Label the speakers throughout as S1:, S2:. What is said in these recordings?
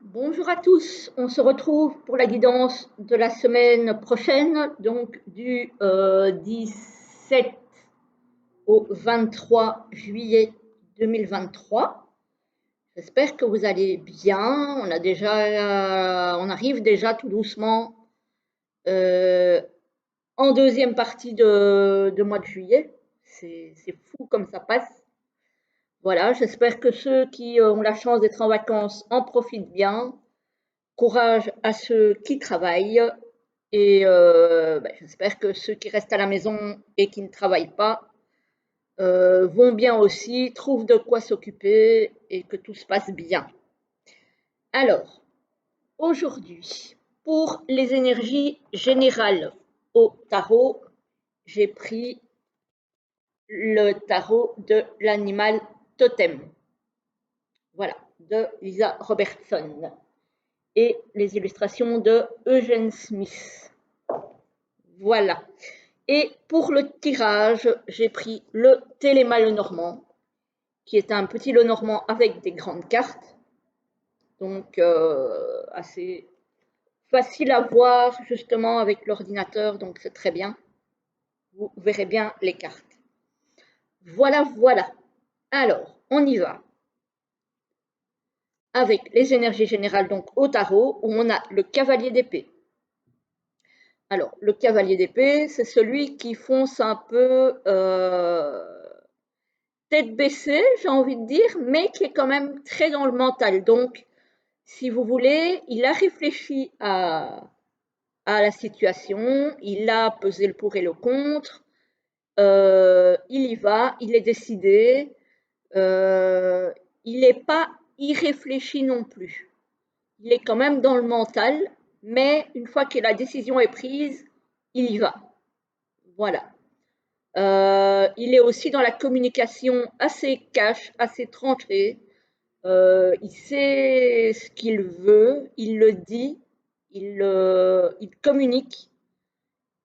S1: Bonjour à tous, on se retrouve pour la guidance de la semaine prochaine, donc du 17 au 23 juillet 2023. J'espère que vous allez bien. On arrive déjà tout doucement euh, en deuxième partie de mois de juillet. C'est fou comme ça passe. Voilà, j'espère que ceux qui ont la chance d'être en vacances en profitent bien. Courage à ceux qui travaillent et j'espère que ceux qui restent à la maison et qui ne travaillent pas vont bien aussi, trouvent de quoi s'occuper et que tout se passe bien. Alors, aujourd'hui, pour les énergies générales au tarot, j'ai pris le tarot de l'animal totem. Voilà, de Lisa Robertson. Et les illustrations de Eugène Smith. Voilà. Et pour le tirage, j'ai pris le Téléma Lenormand, qui est un petit Lenormand avec des grandes cartes. Donc, assez facile à voir justement avec l'ordinateur, donc c'est très bien. Vous verrez bien les cartes. Voilà, voilà. Alors, on y va. Avec les énergies générales donc au tarot, où on a le cavalier d'épée. Alors, le cavalier d'épée, c'est celui qui fonce un peu tête baissée, j'ai envie de dire, mais qui est quand même très dans le mental. Donc, si vous voulez, il a réfléchi à la situation, il a pesé le pour et le contre, il y va, il est décidé, il n'est pas irréfléchi non plus. Il est quand même dans le mental, mais une fois que la décision est prise, il y va. Voilà. Il est aussi dans la communication assez cash, assez tranchée. Il sait ce qu'il veut, il le dit, il communique.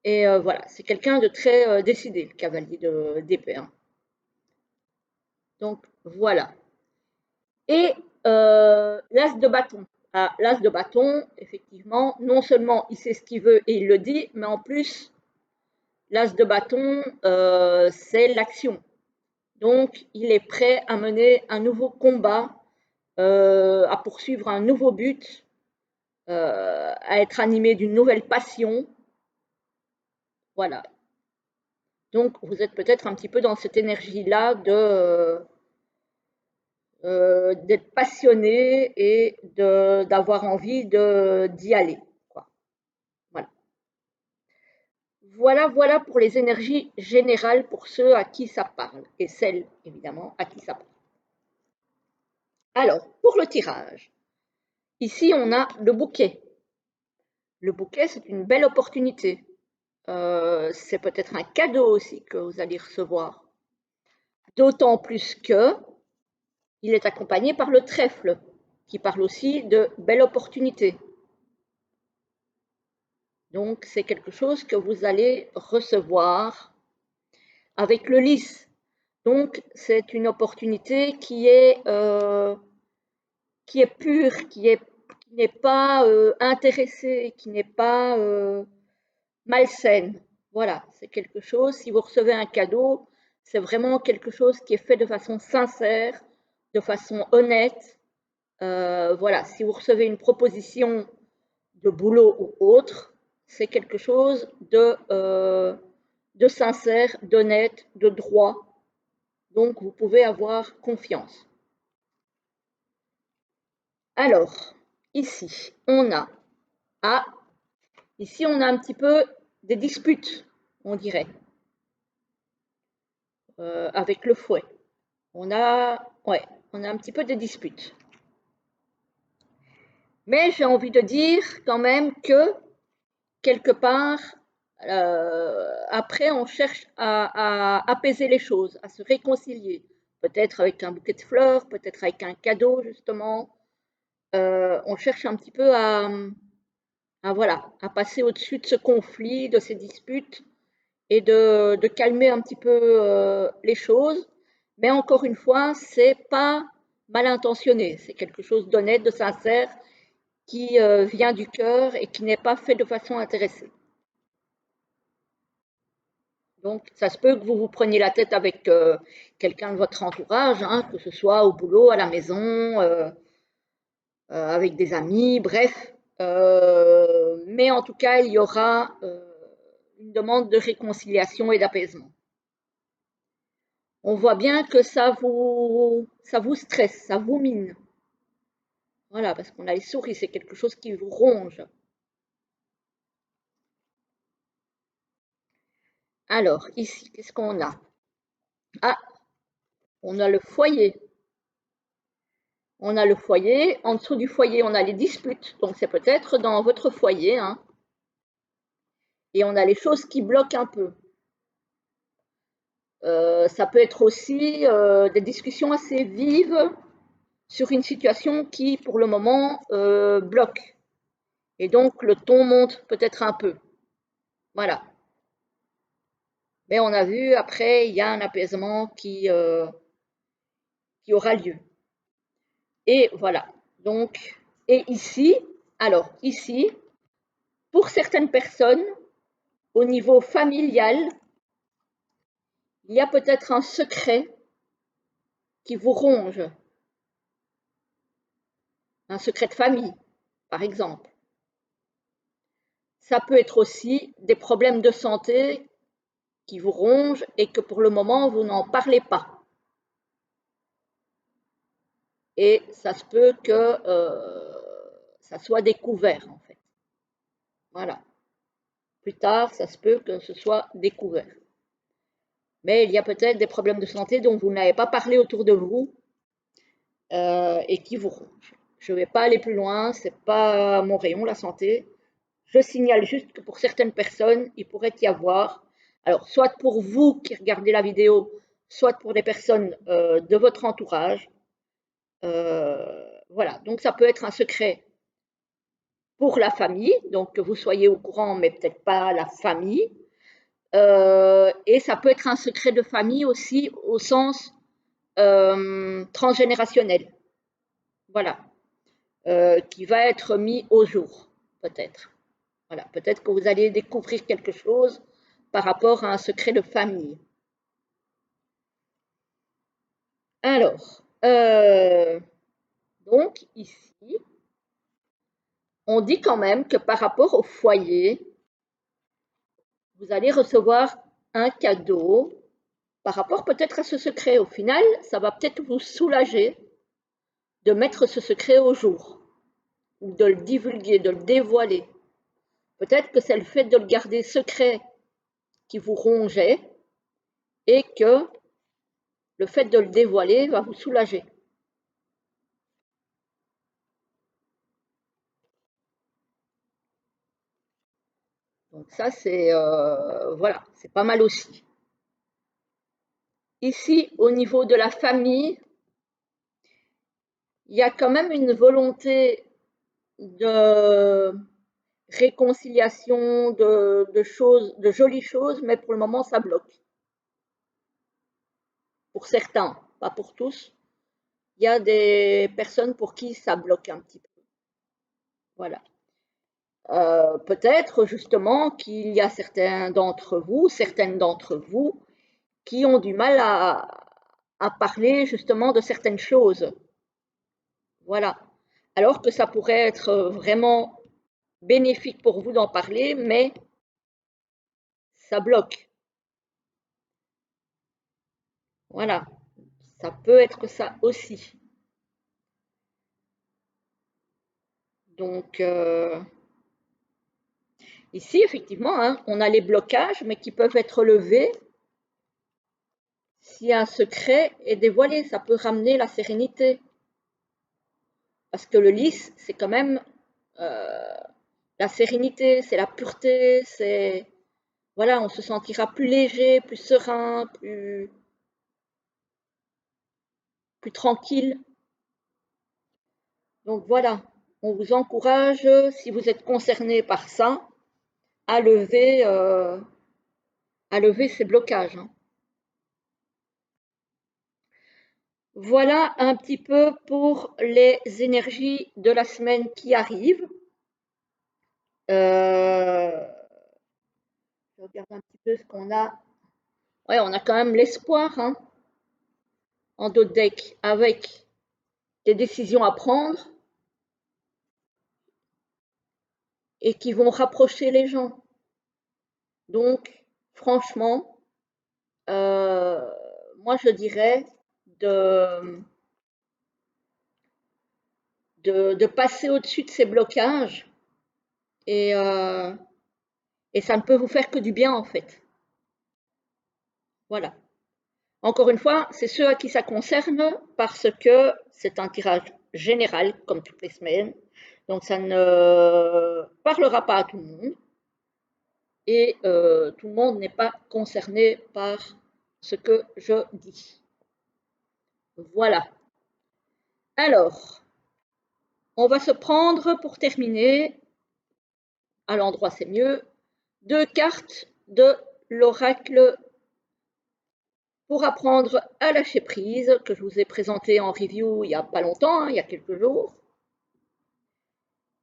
S1: Et voilà, c'est quelqu'un de très décidé, le cavalier d'épée. Hein. Donc voilà. Et l'as de bâton. Ah, l'as de bâton, effectivement, non seulement il sait ce qu'il veut et il le dit, mais en plus, l'as de bâton, c'est l'action. Donc, il est prêt à mener un nouveau combat, à poursuivre un nouveau but, à être animé d'une nouvelle passion. Voilà. Donc, vous êtes peut-être un petit peu dans cette énergie-là d'être passionné et d'avoir envie d'y aller. Quoi. Voilà. Voilà pour les énergies générales pour ceux à qui ça parle et celles, évidemment, à qui ça parle. Alors, pour le tirage, ici, on a le bouquet. Le bouquet, c'est une belle opportunité. C'est peut-être un cadeau aussi que vous allez recevoir. D'autant plus que il est accompagné par le trèfle, qui parle aussi de belle opportunité. Donc, c'est quelque chose que vous allez recevoir avec le lys. Donc, c'est une opportunité qui est pure, qui n'est pas intéressée, qui n'est pas malsaine. Voilà, c'est quelque chose, si vous recevez un cadeau, c'est vraiment quelque chose qui est fait de façon sincère, de façon honnête. Voilà, si vous recevez une proposition de boulot ou autre, c'est quelque chose de sincère, d'honnête, de droit. Donc, vous pouvez avoir confiance. Alors, ici, ah, ici, on a un petit peu des disputes, on dirait, avec le fouet. Ouais, on a un petit peu des disputes. Mais j'ai envie de dire quand même que quelque part, après, on cherche à apaiser les choses, à se réconcilier. Peut-être avec un bouquet de fleurs, peut-être avec un cadeau, justement. On cherche un petit peu voilà, à passer au-dessus de ce conflit, de ces disputes, et de calmer un petit peu les choses. Mais encore une fois, c'est pas mal intentionné, c'est quelque chose d'honnête, de sincère, qui vient du cœur et qui n'est pas fait de façon intéressée. Donc, ça se peut que vous vous preniez la tête avec quelqu'un de votre entourage, hein, que ce soit au boulot, à la maison, avec des amis, bref. Mais en tout cas, il y aura une demande de réconciliation et d'apaisement. On voit bien que ça vous stresse, ça vous mine. Voilà, parce qu'on a les souris, c'est quelque chose qui vous ronge. Alors, ici, qu'est-ce qu'on a? Ah, on a le foyer. On a le foyer. En dessous du foyer, on a les disputes. Donc, c'est peut-être dans votre foyer, hein. Et on a les choses qui bloquent un peu. Ça peut être aussi des discussions assez vives sur une situation qui, pour le moment, bloque. Et donc, le ton monte peut-être un peu. Voilà. Mais on a vu, après, il y a un apaisement qui aura lieu. Et voilà. Donc, et ici, alors ici, pour certaines personnes, au niveau familial, il y a peut-être un secret qui vous ronge. Un secret de famille, par exemple. Ça peut être aussi des problèmes de santé qui vous rongent et que pour le moment, vous n'en parlez pas. Et ça se peut que ça soit découvert, en fait. Voilà. Plus tard, ça se peut que ce soit découvert. Mais il y a peut-être des problèmes de santé dont vous n'avez pas parlé autour de vous et qui vous rongent. Je ne vais pas aller plus loin, ce n'est pas mon rayon, la santé. Je signale juste que pour certaines personnes, il pourrait y avoir, alors soit pour vous qui regardez la vidéo, soit pour des personnes de votre entourage. Voilà, donc ça peut être un secret pour la famille, donc que vous soyez au courant, mais peut-être pas la famille. Et ça peut être un secret de famille aussi au sens transgénérationnel. Voilà, qui va être mis au jour, peut-être. Voilà, peut-être que vous allez découvrir quelque chose par rapport à un secret de famille. Alors, donc ici, on dit quand même que par rapport au foyer, vous allez recevoir un cadeau par rapport peut-être à ce secret. Au final, ça va peut-être vous soulager de mettre ce secret au jour, ou de le divulguer, de le dévoiler. Peut-être que c'est le fait de le garder secret qui vous rongeait et que le fait de le dévoiler va vous soulager. Donc ça, c'est voilà, c'est pas mal aussi. Ici, au niveau de la famille, il y a quand même une volonté de réconciliation, de choses, de jolies choses, mais pour le moment, ça bloque. Pour certains, pas pour tous. Il y a des personnes pour qui ça bloque un petit peu. Voilà. Peut-être justement qu'il y a certaines d'entre vous, qui ont du mal à parler justement de certaines choses. Voilà. Alors que ça pourrait être vraiment bénéfique pour vous d'en parler, mais ça bloque. Voilà. Ça peut être ça aussi. Donc, ici, effectivement, hein, on a les blocages, mais qui peuvent être levés si un secret est dévoilé. Ça peut ramener la sérénité. Parce que le lys, c'est quand même la sérénité, c'est la pureté, c'est voilà, on se sentira plus léger, plus serein, plus tranquille. Donc voilà, on vous encourage, si vous êtes concerné par ça, à lever, ces blocages. Hein. Voilà un petit peu pour les énergies de la semaine qui arrive. Je regarde un petit peu ce qu'on a. Ouais, on a quand même l'espoir hein, en dos de deck avec des décisions à prendre et qui vont rapprocher les gens. Donc, franchement, moi je dirais de, de passer au-dessus de ces blocages et, euh, et ça ne peut vous faire que du bien en fait. Voilà. Encore une fois, c'est ceux à qui ça concerne parce que c'est un tirage général comme toutes les semaines. Donc ça ne parlera pas à tout le monde et tout le monde n'est pas concerné par ce que je dis. Voilà. Alors, on va se prendre pour terminer, à l'endroit c'est mieux, 2 cartes de l'oracle pour apprendre à lâcher prise, que je vous ai présenté en review il n'y a pas longtemps, hein, il y a quelques jours.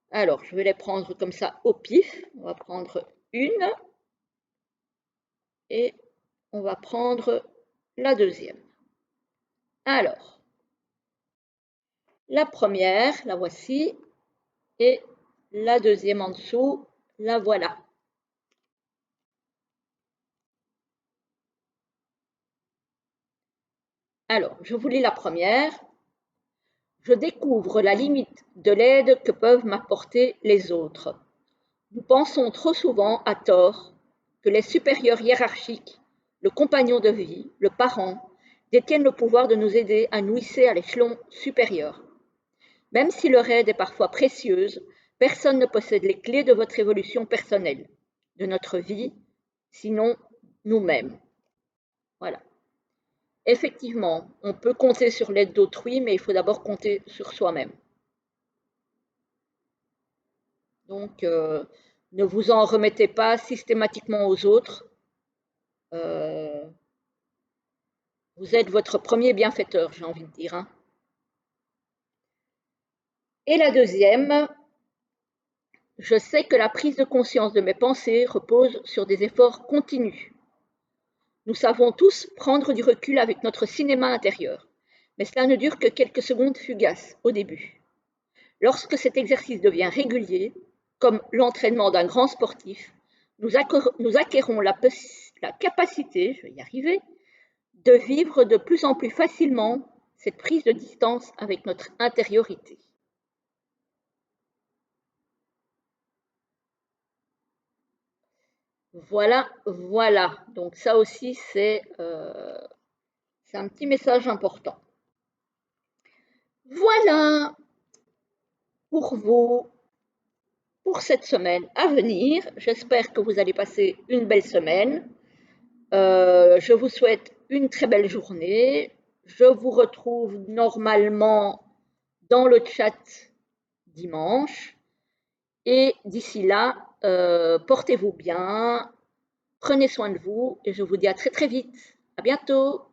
S1: Alors, je vais les prendre comme ça au pif. On va prendre une et on va prendre la deuxième. Alors, la première, la voici, et la deuxième en dessous, la voilà. Alors, je vous lis la première. Je découvre la limite de l'aide que peuvent m'apporter les autres. Nous pensons trop souvent, à tort, que les supérieurs hiérarchiques, le compagnon de vie, le parent, détiennent le pouvoir de nous aider à nous hisser à l'échelon supérieur. Même si leur aide est parfois précieuse, personne ne possède les clés de votre évolution personnelle, de notre vie, sinon nous-mêmes. Voilà. Effectivement, on peut compter sur l'aide d'autrui, mais il faut d'abord compter sur soi-même. Donc, ne vous en remettez pas systématiquement aux autres. Vous êtes votre premier bienfaiteur, j'ai envie de dire. Hein. Et la deuxième, je sais que la prise de conscience de mes pensées repose sur des efforts continus. Nous savons tous prendre du recul avec notre cinéma intérieur, mais cela ne dure que quelques secondes fugaces au début. Lorsque cet exercice devient régulier, comme l'entraînement d'un grand sportif, nous acquérons la capacité, je vais y arriver, de vivre de plus en plus facilement cette prise de distance avec notre intériorité. Voilà, voilà. Donc ça aussi, c'est un petit message important. Voilà pour vous, pour cette semaine à venir. J'espère que vous allez passer une belle semaine. Je vous souhaite une très belle journée. Je vous retrouve normalement dans le chat dimanche. Et d'ici là, portez-vous bien, prenez soin de vous et je vous dis à très très vite. À bientôt.